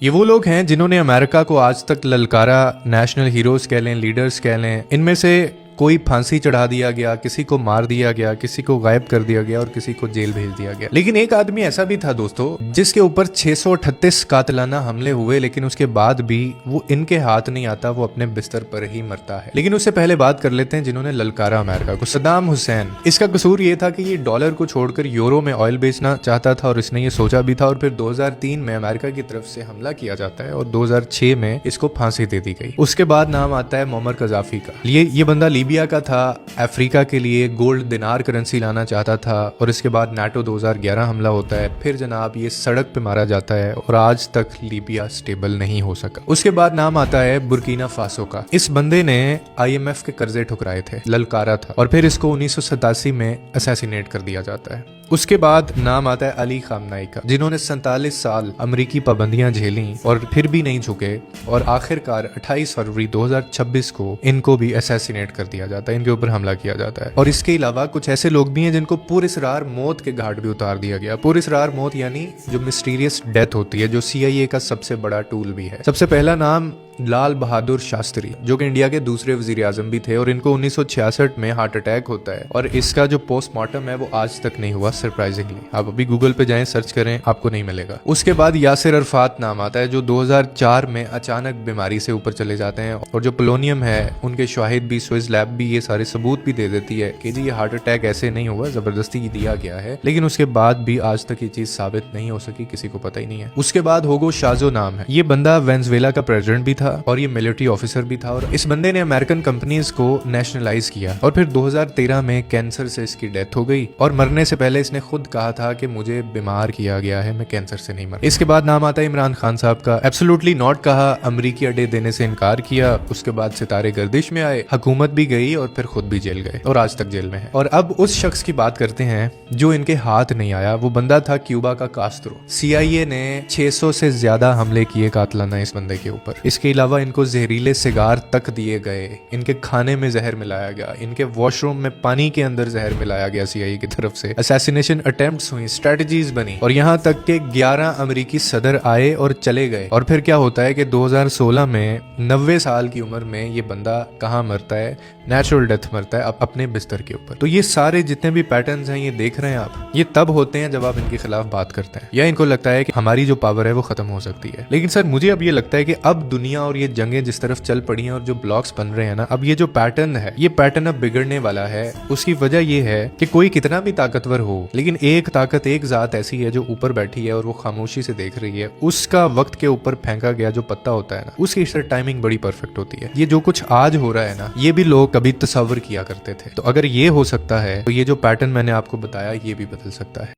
ये वो लोग हैं जिन्होंने अमेरिका को आज तक ललकारा। नेशनल हीरोज कह लें, लीडर्स कह लें, इनमें से कोई फांसी चढ़ा दिया गया, किसी को मार दिया गया, किसी को गायब कर दिया गया और किसी को जेल भेज दिया गया। लेकिन एक आदमी ऐसा भी था दोस्तों जिसके ऊपर 638 कातिलाना हमले हुए, लेकिन उसके बाद भी वो इनके हाथ नहीं आता, वो अपने बिस्तर पर ही मरता है। लेकिन उससे पहले बात कर लेते हैं जिन्होंने ललकारा अमेरिका को, सद्दाम हुसैन। इसका कसूर ये था कि ये डॉलर को छोड़कर यूरो में ऑयल बेचना चाहता था और इसने ये सोचा भी था। और फिर 2003 में अमेरिका की तरफ से हमला किया जाता है और 2006 में इसको फांसी दे दी गई। उसके बाद नाम आता है मोमर कजाफी का। ये बंदा लीबिया का था, अफ्रीका के लिए गोल्ड दिनार करेंसी लाना चाहता था और इसके बाद नाटो 2011 हमला होता है। फिर जनाब ये सड़क पे मारा जाता है और आज तक लीबिया स्टेबल नहीं हो सका। उसके बाद नाम आता है बुर्किना फासो का। इस बंदे ने IMF के कर्जे ठुकराए थे, ललकारा था, और फिर इसको 1987 में असैसिनेट कर दिया जाता है। उसके बाद नाम आता है अली खामनाई का, जिन्होंने 47 साल अमरीकी पाबंदियां झेली और फिर भी नहीं झुके और आखिरकार 28 फरवरी 2026 को इनको भी असैसिनेट कर दिया जाता है, इनके ऊपर हमला किया जाता है। और इसके अलावा कुछ ऐसे लोग भी हैं जिनको पुरस्रार मौत के घाट भी उतार दिया गया। पुरस्रार मौत यानी जो मिस्टीरियस डेथ होती है, जो CIA का सबसे बड़ा टूल भी है। सबसे पहला नाम लाल बहादुर शास्त्री, जो कि इंडिया के दूसरे वजीर आजम भी थे, और इनको 1966 में हार्ट अटैक होता है और इसका जो पोस्टमार्टम है वो आज तक नहीं हुआ, सरप्राइजिंगली। आप अभी गूगल पे जाएं, सर्च करें, आपको नहीं मिलेगा। उसके बाद यासिर अरफात नाम आता है, जो 2004 में अचानक बीमारी से ऊपर चले जाते हैं और जो पोलोनियम है उनके शाहिद भी, स्विस लैब भी ये सारे सबूत भी दे देती है कि जी ये हार्ट अटैक ऐसे नहीं हुआ, जबरदस्ती दिया गया है। लेकिन उसके बाद भी आज तक ये चीज साबित नहीं हो सकी, किसी को पता ही नहीं है। उसके बाद होगो शाजो नाम है। ये बंदा वेनेजुएला का प्रेसिडेंट भी था और ये मिलिट्री ऑफिसर भी था, और इस बंदे ने अमेरिकन कंपनीज को नेशनलाइज किया और फिर 2013 में कैंसर से इसकी डेथ हो गई। और मरने से पहले इसने खुद कहा था कि मुझे बीमार किया गया है, मैं कैंसर से नहीं मरा। इसके बाद नाम आता है इमरान खान साहब का। एब्सोल्युटली नॉट कहा, अमरीकी अड्डे देने से इनकार किया। उसके बाद सितारे गर्दिश में आए, हुकूमत भी गई और फिर खुद भी जेल गए और आज तक जेल में है। और अब उस शख्स की बात करते हैं जो इनके हाथ नहीं आया। वो बंदा था क्यूबा का कास्त्रो। CIA ने 600 से ज्यादा हमले किए कातलाना इस बंदे के ऊपर। इसके अलावा इनको जहरीले सिगार तक दिए गए, इनके खाने में जहर मिलाया गया, इनके वॉशरूम में पानी के अंदर जहर मिलाया गया CIA की तरफ से। असैसिनेशन अटेम्प्ट्स हुई, स्ट्रेटजीज बनी और यहाँ तक के 11 अमेरिकी सदर आए और चले गए। और फिर क्या होता है कि 2016 में 90 साल की उम्र में ये बंदा कहाँ मरता है? नेचुरल डेथ मरता है अपने बिस्तर के ऊपर। तो ये सारे जितने भी पैटर्न्स हैं ये देख रहे हैं आप, ये तब होते हैं जब आप इनके खिलाफ बात करते हैं या इनको लगता है कि हमारी जो पावर है वो खत्म हो सकती है। लेकिन सर मुझे अब ये लगता है कि अब दुनिया और ये जंगें जिस तरफ चल पड़ी हैं और जो ब्लॉक्स बन रहे हैं ना, अब ये जो पैटर्न है ये पैटर्न अब बिगड़ने वाला है। उसकी वजह ये है कि कोई कितना भी ताकतवर हो, लेकिन एक ताकत, एक जात ऐसी है जो ऊपर बैठी है और वो खामोशी से देख रही है। उसका वक्त के ऊपर फेंका गया जो पत्ता होता है ना, उसकी सर टाइमिंग बड़ी परफेक्ट होती है। ये जो कुछ आज हो रहा है ना, ये भी लोग कभी तस्वर किया करते थे। तो अगर ये हो सकता है तो ये जो पैटर्न मैंने आपको बताया ये भी बदल सकता है।